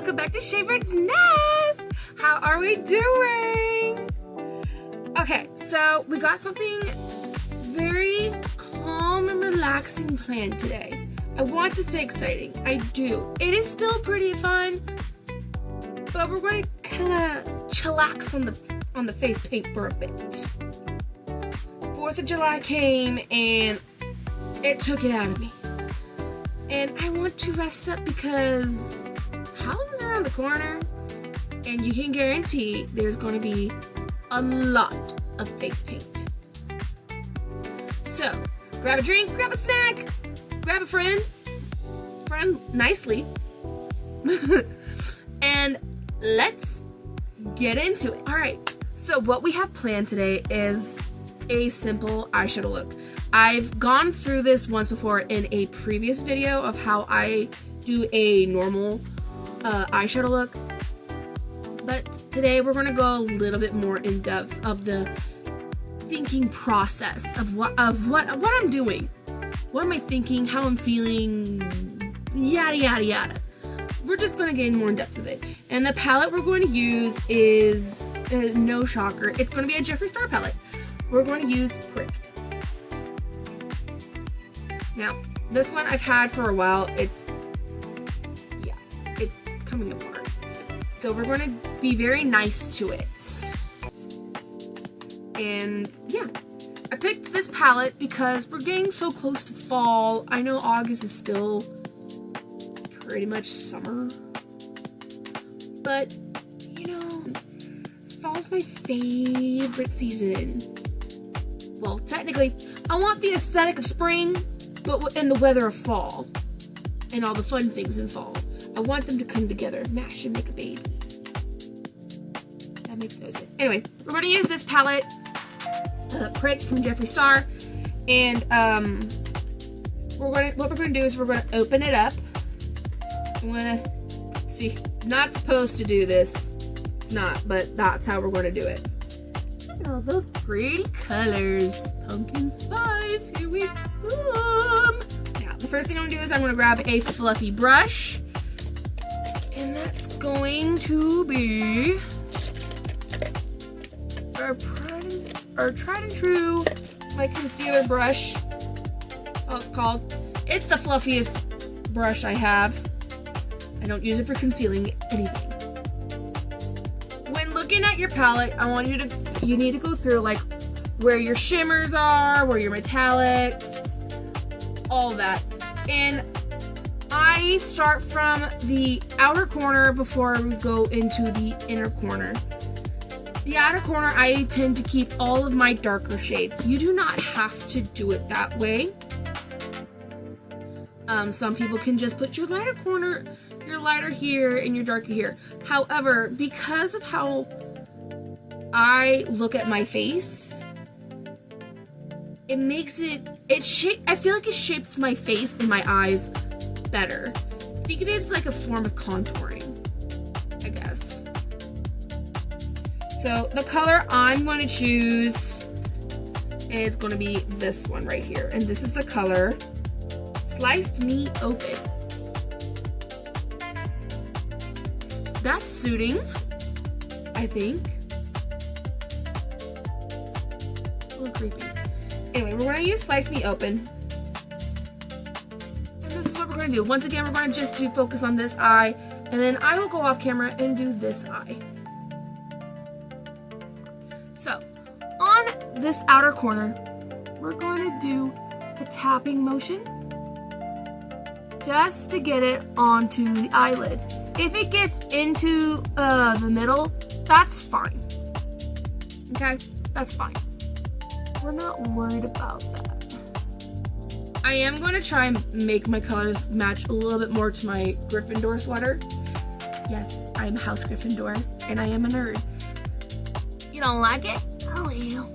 welcome back to Shaver's Nest. How are we doing? Okay, so we got something very calm and relaxing planned today. I want to say exciting. I do. It is still pretty fun, but we're going to kind of chillax on the face paint for a bit. 4th of July came and it took it out of me. And I want to rest up because Halloween's around the corner and you can guarantee there's going to be a lot of face paint. So, grab a drink, grab a snack, grab a friend nicely, and let's get into it. Alright, so what we have planned today is a simple eyeshadow look. I've gone through this once before in a previous video of how I do a normal eyeshadow look, but today we're going to go a little bit more in depth of the thinking process of what I'm doing. What am I thinking, how I'm feeling, yada yada yada. We're just going to get more in depth with it. And the palette we're going to use is, no shocker, it's going to be a Jeffree Star palette. We're going to use Pricked. Now, this one I've had for a while. It's coming apart. So we're going to be very nice to it. And yeah, I picked this palette because we're getting so close to fall. I know August is still pretty much summer, but you know, fall's my favorite season. Well, technically, I want the aesthetic of spring, but in the weather of fall, and all the fun things in fall. I want them to come together, mash and make a baby. That makes no sense. Anyway, we're going to use this palette, Pricked from Jeffree Star, and what we're going to do is we're going to open it up. I'm going to see. Not supposed to do this. It's not, but that's how we're going to do it. Look at all those pretty colors. Pumpkin spice, here we come. Now, the first thing I'm going to do is I'm going to grab a fluffy brush. And that's going to be our tried and true, my concealer brush. That's all it's called. It's the fluffiest brush I have. I don't use it for concealing anything. When looking at your palette, I want you need to go through like where your shimmers are, where your metallics, all that. And I start from the outer corner before we go into the inner corner. The outer corner, I tend to keep all of my darker shades. You do not have to do it that way. Some people can just put your lighter corner, your lighter here and your darker here. However, because of how I look at my face, it makes I feel like it shapes my face and my eyes better. Think of it as like a form of contouring, I guess. So the color I'm going to choose is going to be this one right here. And this is the color Sliced Me Open. That's suiting, I think. A little creepy. Anyway, we're going to use Slice Me Open. And this is what we're going to do. Once again, we're going to just focus on this eye. And then I will go off camera and do this eye. So, on this outer corner, we're going to do a tapping motion just to get it onto the eyelid. If it gets into the middle, that's fine. Okay? That's fine. We're not worried about that. I am going to try and make my colors match a little bit more to my Gryffindor sweater. Yes, I'm House Gryffindor, and I am a nerd. You don't like it? Oh well.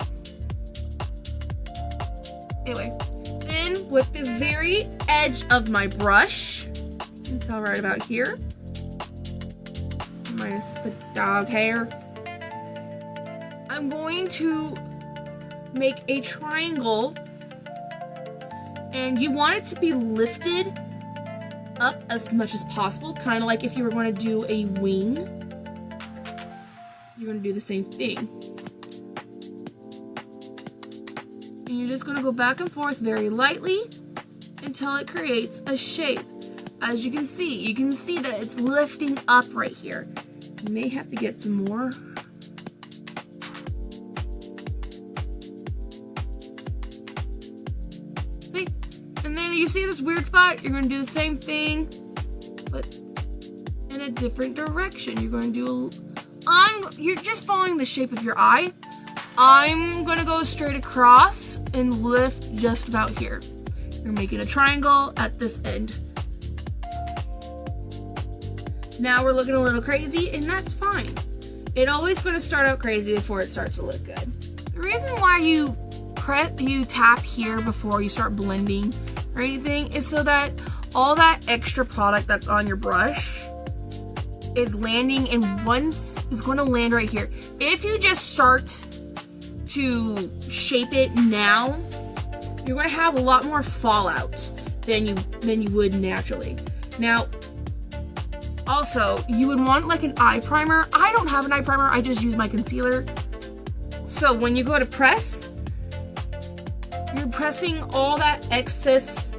Anyway, then with the very edge of my brush, you can tell right about here, minus the dog hair, I'm going to make a triangle, and you want it to be lifted up as much as possible, kind of like if you were going to do a wing. You're going to do the same thing. And you're just going to go back and forth very lightly until it creates a shape. As you can see that it's lifting up right here. You may have to get some more. See? And then you see this weird spot? You're going to do the same thing, but in a different direction. You're going to do you're just following the shape of your eye. I'm going to go straight across and lift just about here. You're making a triangle at this end. Now we're looking a little crazy, and that's fine. It's always going to start out crazy before it starts to look good. The reason why you tap here before you start blending or anything is so that all that extra product that's on your brush is landing in is going to land right here. If you just start to shape it now, you're going to have a lot more fallout than you would naturally. Now, also, you would want like an eye primer. I don't have an eye primer, I just use my concealer. So when you go to press, you're pressing all that excess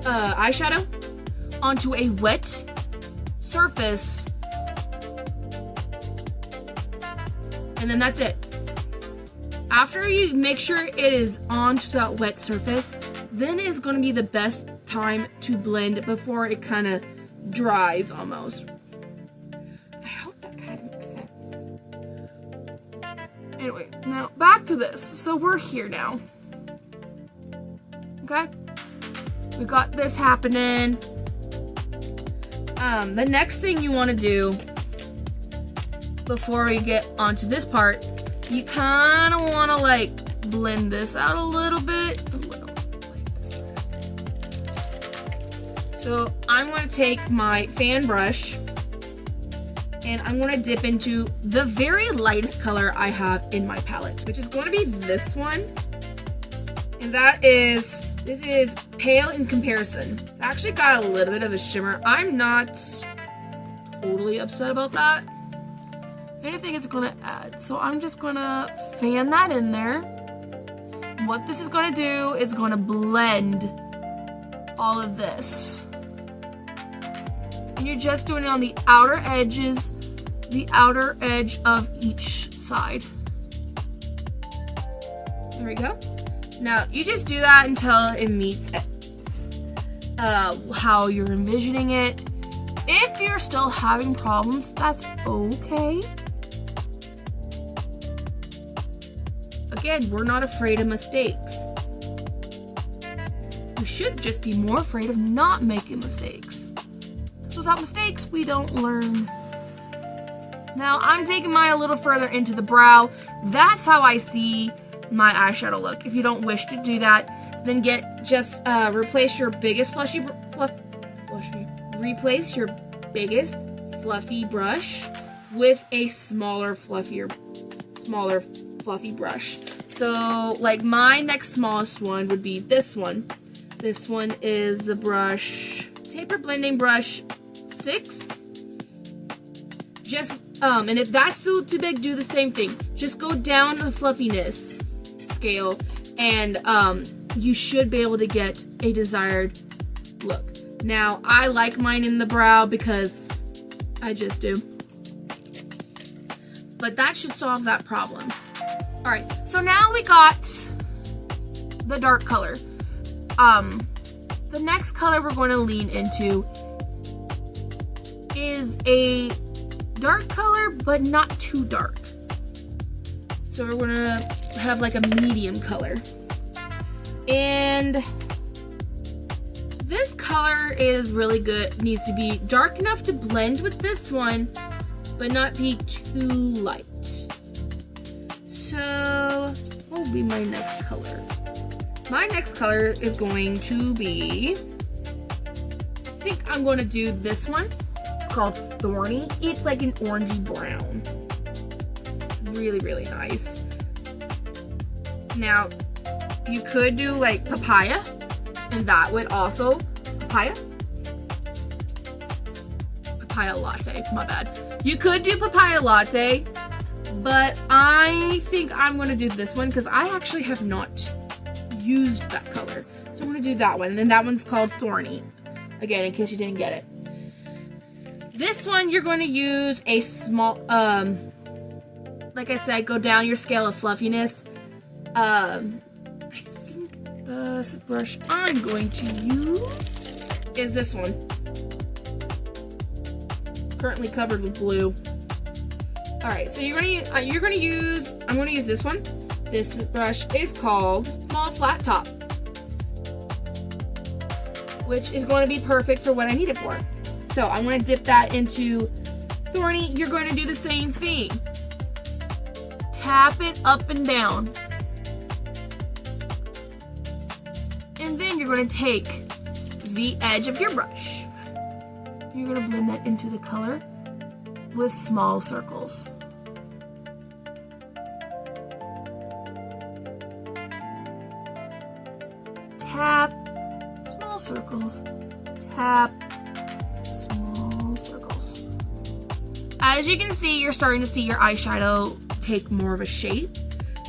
eyeshadow onto a wet surface, and then that's it. After you make sure it is onto that wet surface, then it's going to be the best time to blend before it kind of dries almost. I hope that kind of makes sense. Anyway, now back to this. So we're here now. Okay? We got this happening. The next thing you want to do before we get onto this part, you kind of want to like blend this out a little bit. So I'm going to take my fan brush and I'm going to dip into the very lightest color I have in my palette, which is going to be this one. And this is Pale in Comparison. It's actually got a little bit of a shimmer. I'm not totally upset about that. If anything, it's going to add. So I'm just going to fan that in there. What this is going to do is going to blend all of this. And you're just doing it on the outer edges, the outer edge of each side. There we go. Now, you just do that until it meets how you're envisioning it. If you're still having problems, that's okay. Again, we're not afraid of mistakes. We should just be more afraid of not making mistakes. So without mistakes, we don't learn. Now, I'm taking mine a little further into the brow. That's how I see my eyeshadow look. If you don't wish to do that, then replace your biggest fluffy brush with a smaller fluffy brush. So like my next smallest one would be this one. This one is the brush, Taper Blending Brush 6. And if that's still too big, do the same thing. Just go down the fluffiness scale and you should be able to get a desired look. Now, I like mine in the brow because I just do. But that should solve that problem. Alright, so now we got the dark color. The next color we're going to lean into is a dark color, but not too dark. So we're going to have like a medium color. And this color is really good. Needs to be dark enough to blend with this one, but not be too light. So, what will be my next color? My next color is going to be, I think I'm going to do this one. It's called Thorny. It's like an orangey brown. It's really, really nice. Now, you could do like papaya, and that would also, papaya, papaya latte. My bad. You could do papaya latte, but I think I'm going to do this one because I actually have not used that color. So I'm going to do that one. And then that one's called Thorny. Again, in case you didn't get it. This one, you're going to use a small, like I said, go down your scale of fluffiness. I think the brush I'm going to use is this one. Currently covered with blue. All right, so I'm going to use this one. This brush is called Small Flat Top, which is going to be perfect for what I need it for. So I'm going to dip that into Thorny. You're going to do the same thing. Tap it up and down. And then you're going to take the edge of your brush. You're going to blend that into the color with small circles. Tap, small circles, tap, small circles. As you can see, you're starting to see your eyeshadow take more of a shape.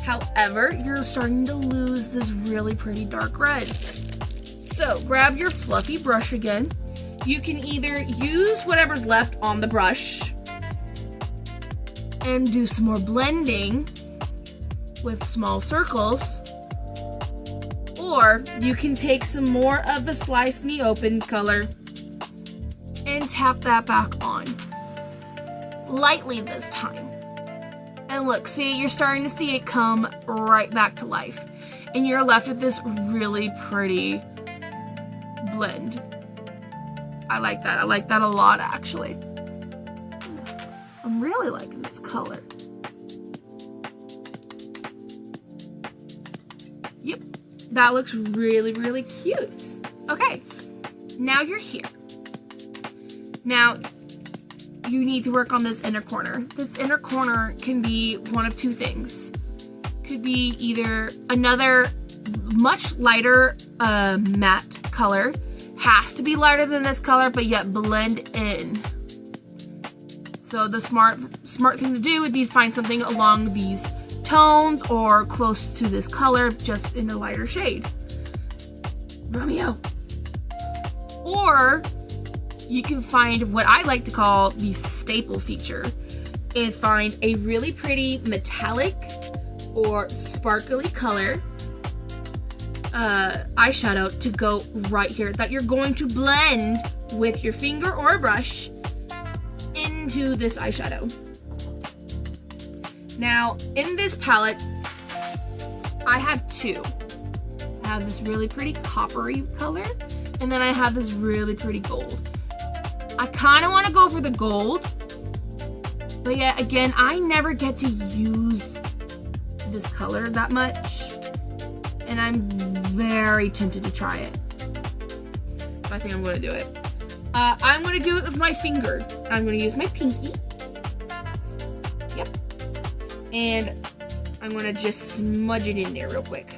However, you're starting to lose this really pretty dark red. So grab your fluffy brush again. You can either use whatever's left on the brush and do some more blending with small circles, or you can take some more of the Slice Me Open color and tap that back on. Lightly this time. And look, see, you're starting to see it come right back to life. And you're left with this really pretty blend. I like that. I like that a lot, actually. I'm really liking this color. Yep, that looks really, really cute. Okay, now you're here. Now, you need to work on this inner corner. This inner corner can be one of two things. Could be either another much lighter matte color. Has to be lighter than this color, but yet blend in. So the smart thing to do would be to find something along these tones or close to this color, just in a lighter shade. Romeo. Or you can find what I like to call the staple feature and find a really pretty metallic or sparkly color eyeshadow to go right here that you're going to blend with your finger or a brush into this eyeshadow. Now, in this palette, I have two. I have this really pretty coppery color, and then I have this really pretty gold. I kind of want to go for the gold, but yet again, I never get to use this color that much, and I'm very tempted to try it. So I think I'm going to do it. I'm going to do it with my finger. I'm going to use my pinky. Yep. And I'm going to just smudge it in there real quick.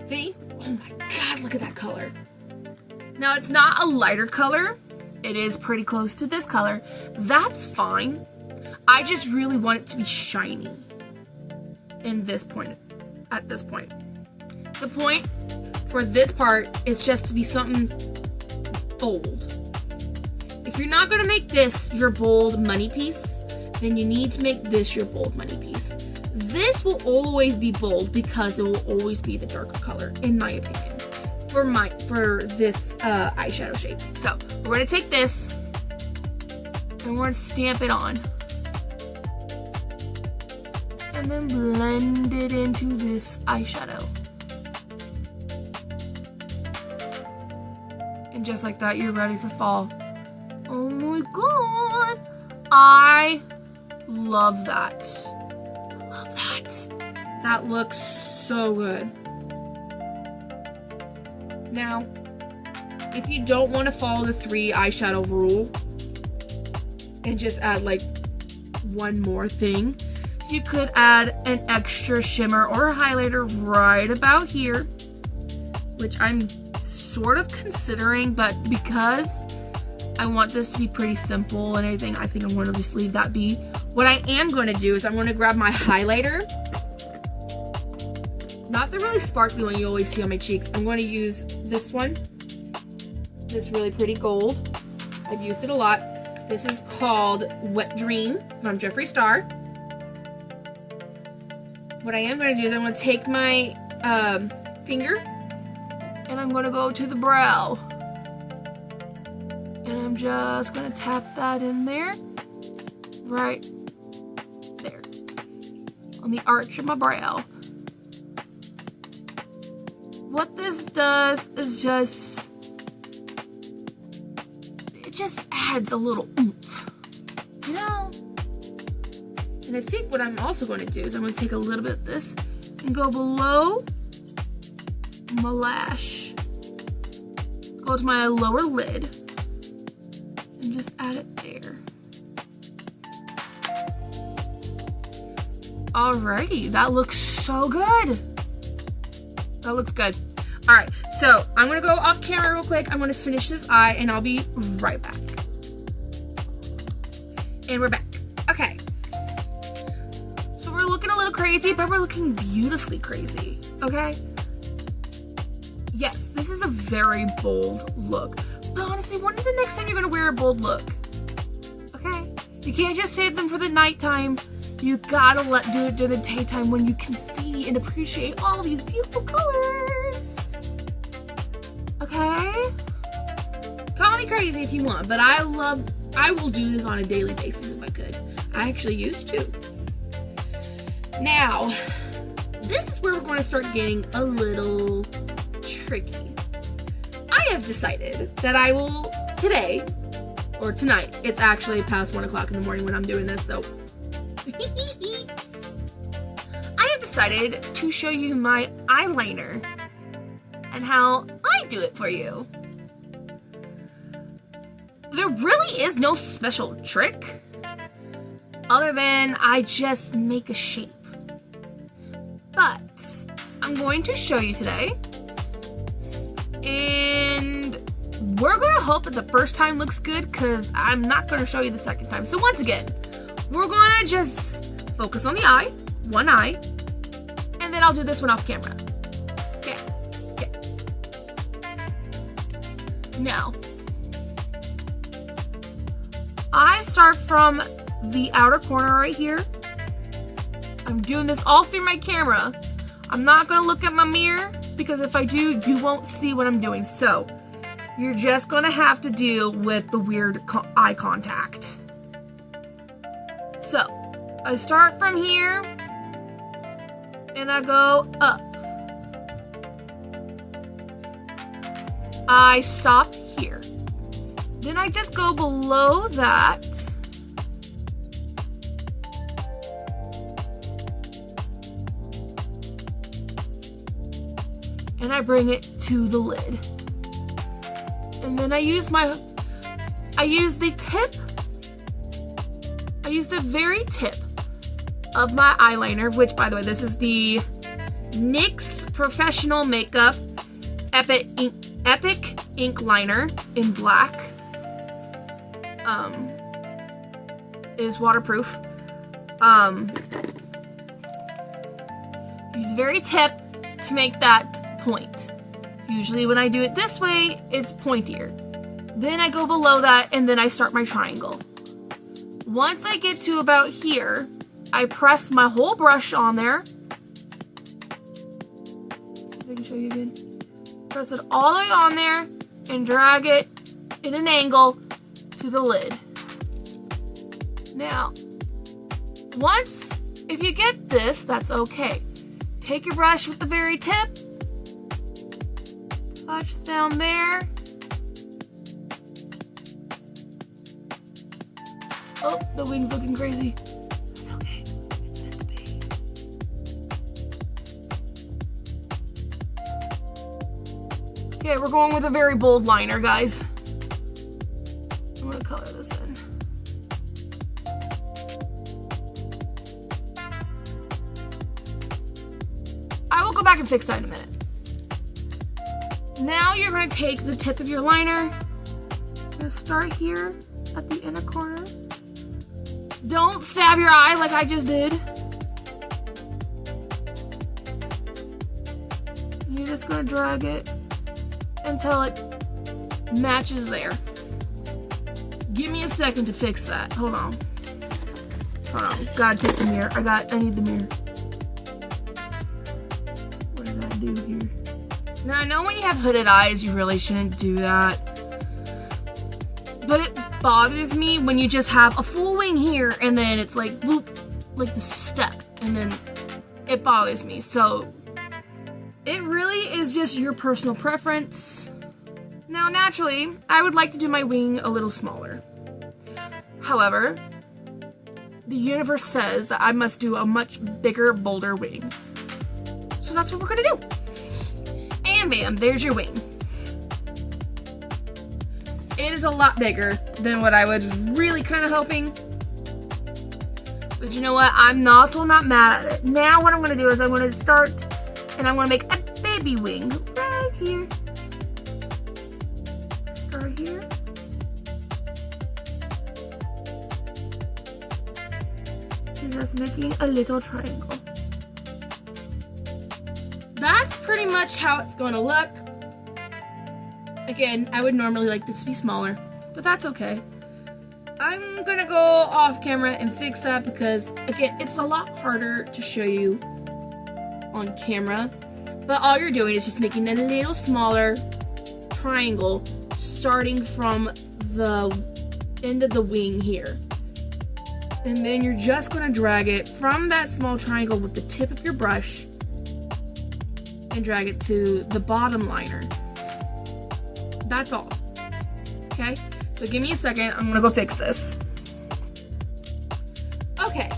See? Oh my god, look at that color. Now, it's not a lighter color. It is pretty close to this color. That's fine. I just really want it to be shiny at this point. The point for this part is just to be something bold. If you're not going to make this your bold money piece, then you need to make this your bold money piece. This will always be bold because it will always be the darker color, in my opinion, for this eyeshadow shape. So we're going to take this and we're going to stamp it on. And then blend it into this eyeshadow. And just like that, you're ready for fall. Oh my god! I love that. I love that. That looks so good. Now, if you don't want to follow the 3 eyeshadow rule and just add like one more thing, you could add an extra shimmer or highlighter right about here, which I'm sort of considering, but because I want this to be pretty simple and everything. I think I'm going to just leave that be. What I am going to do is I'm going to grab my highlighter. Not the really sparkly one you always see on my cheeks. I'm going to use this one. This really pretty gold. I've used it a lot. This is called Wet Dream from Jeffree Star. What I am going to do is I'm going to take my finger and I'm going to go to the brow. And I'm just going to tap that in there. Right there. On the arch of my brow. What this does is it just adds a little oomph, you know? And I think what I'm also going to do is I'm going to take a little bit of this and go below my lash, go to my lower lid, and just add it there. Alrighty, that looks so good. That looks good. All right, so I'm gonna go off camera real quick. I'm gonna finish this eye and I'll be right back. And we're back. Okay. So we're looking a little crazy, but we're looking beautifully crazy, okay? Yes, this is a very bold look. But honestly, when is the next time you're gonna wear a bold look? Okay? You can't just save them for the nighttime. You gotta do it during the daytime when you can see and appreciate all these beautiful colors. Okay? Call me crazy if you want, but I will do this on a daily basis if I could. I actually used to. Now, this is where we're going to start getting a little tricky. I have decided that I will today, or tonight, it's actually past 1 o'clock in the morning when I'm doing this, so I have decided to show you my eyeliner and how I do it for you. There really is no special trick other than I just make a shape. But I'm going to show you today, and we're going to hope that the first time looks good because I'm not going to show you the second time. So once again, we're going to just focus on the eye, one eye, and then I'll do this one off camera. Okay. Okay. Now, I start from the outer corner right here. I'm doing this all through my camera. I'm not going to look at my mirror because if I do, you won't see what I'm doing. So, you're just going to have to deal with the weird eye contact. So, I start from here, and I go up. I stop here. Then I just go below that. And I bring it to the lid. And then I use the tip. I use the very tip of my eyeliner, which, by the way, this is the NYX Professional Makeup Epic Ink Liner in black. It is waterproof. Use the very tip to make that point. Usually when I do it this way, it's pointier. Then I go below that and then I start my triangle. Once I get to about here, I press my whole brush on there. I can show you again. Press it all the way on there and drag it in an angle to the lid. Now, if you get this, that's okay. Take your brush with the very tip, touch down there. Oh, the wing's looking crazy. It's okay. It's meant to be. Okay, we're going with a very bold liner, guys. I'm gonna color this in. I will go back and fix that in a minute. Now you're going to take the tip of your liner, and gonna start here at the inner corner. Don't stab your eye like I just did. You're just gonna drag it until it matches there. Give me a second to fix that. Hold on. Hold on. Gotta take the mirror. I need the mirror. What did I do here? Now I know when you have hooded eyes, you really shouldn't do that. But it bothers me when you just have a full wing here and then it's like, boop, like the step. And then it bothers me. So it really is just your personal preference. Now, naturally, I would like to do my wing a little smaller. However, the universe says that I must do a much bigger, bolder wing. So that's what we're gonna do. And bam, there's your wing. It is a lot bigger than what I was really kind of hoping. But you know what? I'm not mad at it. Now what I'm gonna do is I'm gonna start and I'm gonna make a baby wing right here. Start here. And just making a little triangle. That's pretty much how it's gonna look. Again, I would normally like this to be smaller, but that's okay. I'm gonna go off camera and fix that because, again, it's a lot harder to show you on camera. But all you're doing is just making a little smaller triangle starting from the end of the wing here. And then you're just gonna drag it from that small triangle with the tip of your brush and drag it to the bottom liner. That's all. Okay? So give me a second. I'm gonna go fix this. Okay.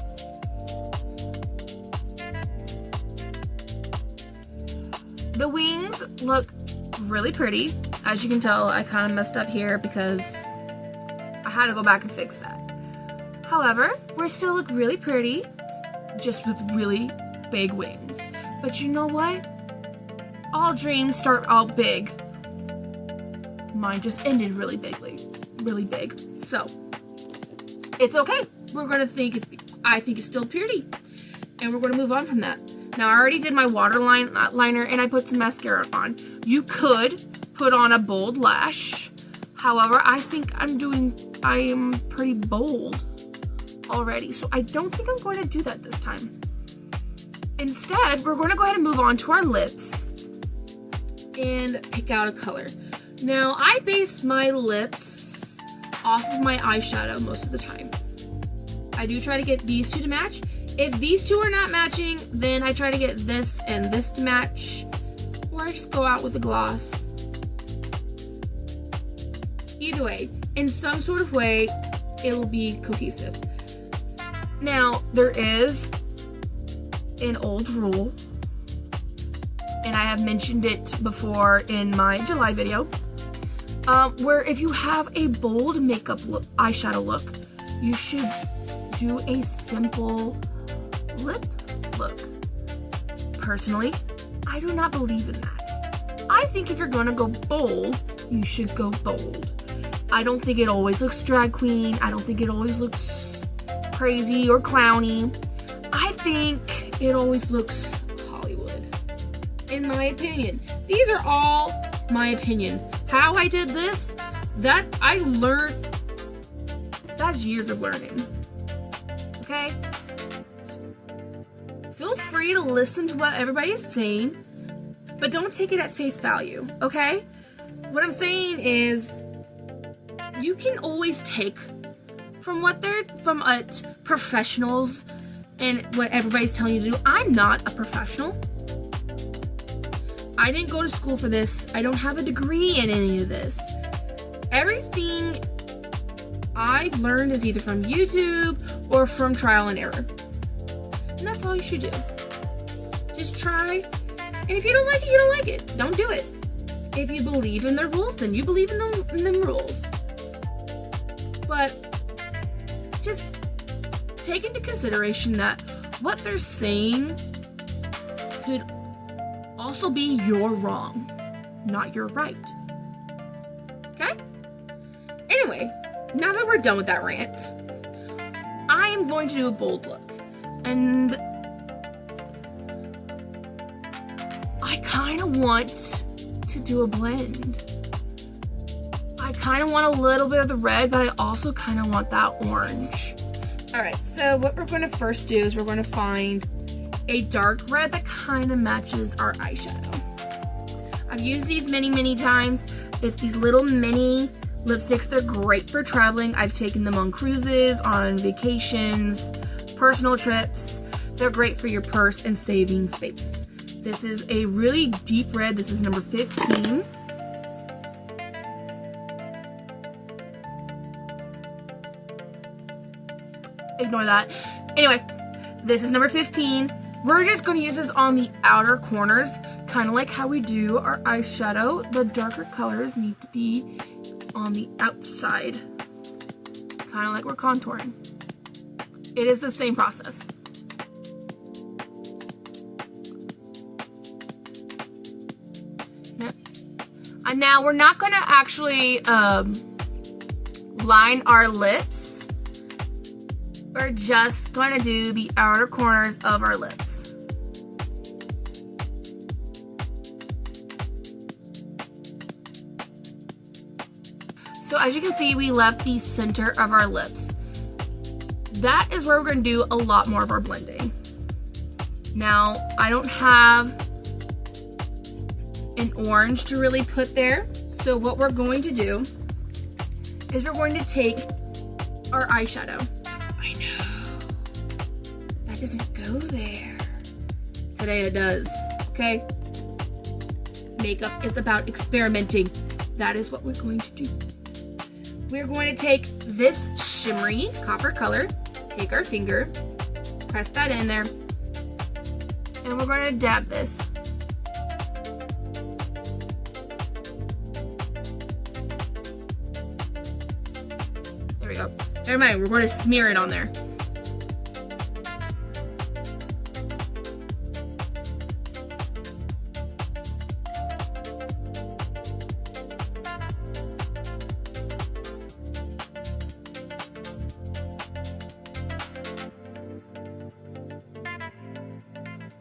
The wings look really pretty. As you can tell, I kind of messed up here because I had to go back and fix that. However, we still look really pretty, just with really big wings. But you know what? All dreams start out big. Mine just ended really big. So it's okay. We're gonna I think it's still pretty, and we're gonna move on from that. Now I already did my liner and I put some mascara on. You could put on a bold lash. However, I think I am pretty bold already, so I don't think I'm going to do that this time. Instead, we're going to go ahead and move on to our lips and pick out a color. Now, I base my lips off of my eyeshadow most of the time. I do try to get these two to match. If these two are not matching, then I try to get this and this to match, or I just go out with the gloss. Either way, in some sort of way, it will be cohesive. Now, there is an old rule, and I have mentioned it before in my July video, where if you have a bold makeup eyeshadow look, you should do a simple lip look. Personally, I do not believe in that. I think if you're gonna go bold, you should go bold. I don't think it always looks drag queen. I don't think it always looks crazy or clowny. I think it always looks Hollywood, in my opinion. These are all my opinions. How I did this, that I learned, that's years of learning. Okay? Feel free to listen to what everybody is saying, but don't take it at face value, okay? What I'm saying is, you can always take from professionals and what everybody's telling you to do. I'm not a professional. I didn't go to school for this. I don't have a degree in any of this. Everything I've learned is either from YouTube or from trial and error. And that's all you should do. Just try. And if you don't like it, you don't like it. Don't do it. If you believe in the rules, then you believe in them rules. But just take into consideration that what they're saying could also be your wrong, not your right. Okay? Anyway. anyway, now that we're done with that rant, I am going to do a bold look. And I kind of want to do a blend. I kind of want a little bit of the red, but I also kind of want that orange. All right, so what we're going to first do is we're going to find a dark red that kind of matches our eyeshadow. I've used these many times. It's these little mini lipsticks. They're great for traveling. I've taken them on cruises, on vacations, personal trips. They're great for your purse and saving space. This is a really deep red. This is number 15. Ignore that. Anyway, this is number 15. We're just going to use this on the outer corners, kind of like how we do our eyeshadow. The darker colors need to be on the outside, kind of like we're contouring. It is the same process. Yep. And now we're not going to actually line our lips. We're just going to do the outer corners of our lips. So as you can see, we left the center of our lips. That is where we're going to do a lot more of our blending. Now, I don't have an orange to really put there. So what we're going to do is we're going to take our eyeshadow. I know. That doesn't go there. Today it does, okay? Makeup is about experimenting. That is what we're going to do. We're going to take this shimmery copper color, take our finger, press that in there, and we're going to dab this. There we go. Never mind, we're going to smear it on there.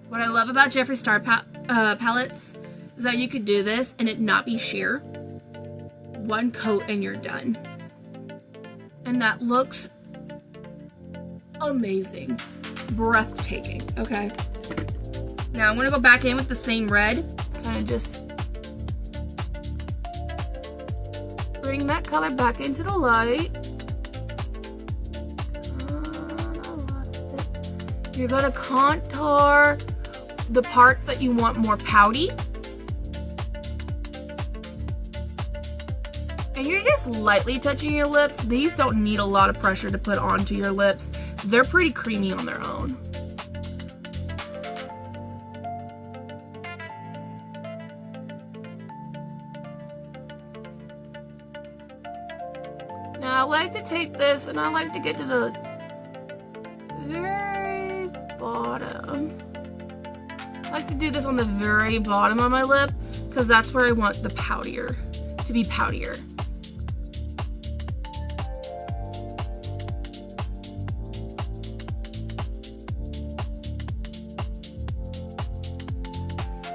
What I love about Jeffree Star palettes is that you could do this and it not be sheer. One coat and you're done. And that looks amazing. Breathtaking, okay? Now I'm gonna go back in with the same red. Kind of just bring that color back into the light. You're gonna contour the parts that you want more pouty. And you're just lightly touching your lips. These don't need a lot of pressure to put onto your lips. They're pretty creamy on their own. Now I like to take this and I like to get to the very bottom. I like to do this on the very bottom of my lip because that's where I want the poutier to be poutier.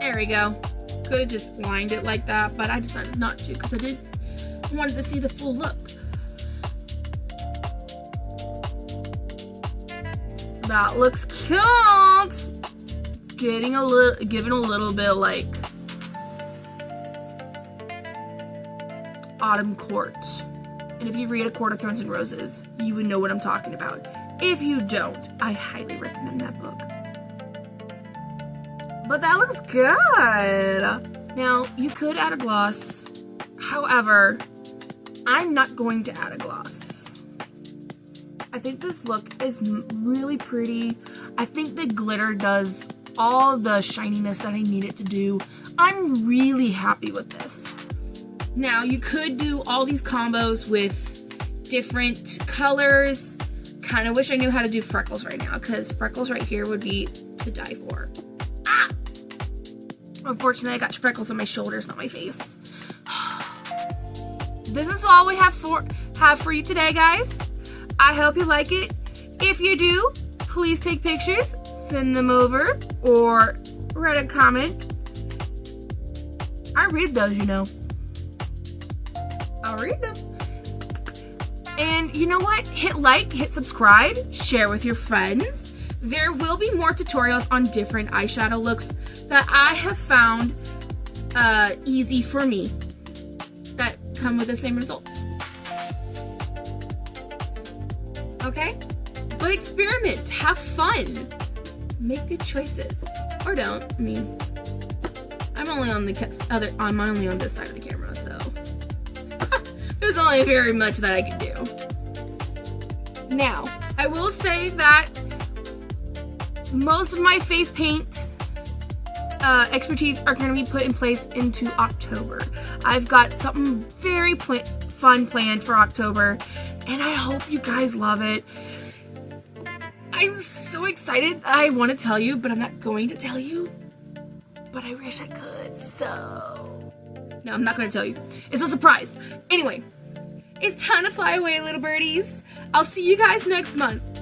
There we go. Could have just lined it like that, but I decided not to because I wanted to see the full look. That looks cute. Giving a little bit like autumn court. And if you read A Court of Thorns and Roses, you would know what I'm talking about. If you don't, I highly recommend that book. But that looks good. Now, you could add a gloss. However, I'm not going to add a gloss. I think this look is really pretty. I think the glitter does all the shininess that I need it to do. I'm really happy with this. Now, you could do all these combos with different colors. Kind of wish I knew how to do freckles right now because freckles right here would be to die for. Ah! Unfortunately, I got freckles on my shoulders, not my face. This is all we have have for you today, guys. I hope you like it. If you do, please take pictures, send them over, or write a comment. I read those, you know. I'll read them. And you know what? Hit like, hit subscribe, share with your friends. There will be more tutorials on different eyeshadow looks that I have found easy for me that come with the same results. Okay? But experiment, have fun, make good choices, or don't. I mean, I'm only on I'm only on this side of the camera, so there's only very much that I can do. Now, I will say that most of my face paint expertise are going to be put in place into October. I've got something very fun planned for October, and I hope you guys love it. I'm so excited. I want to tell you, but I'm not going to tell you. But I wish I could, so... No, I'm not going to tell you. It's a surprise. Anyway, it's time to fly away, little birdies. I'll see you guys next month.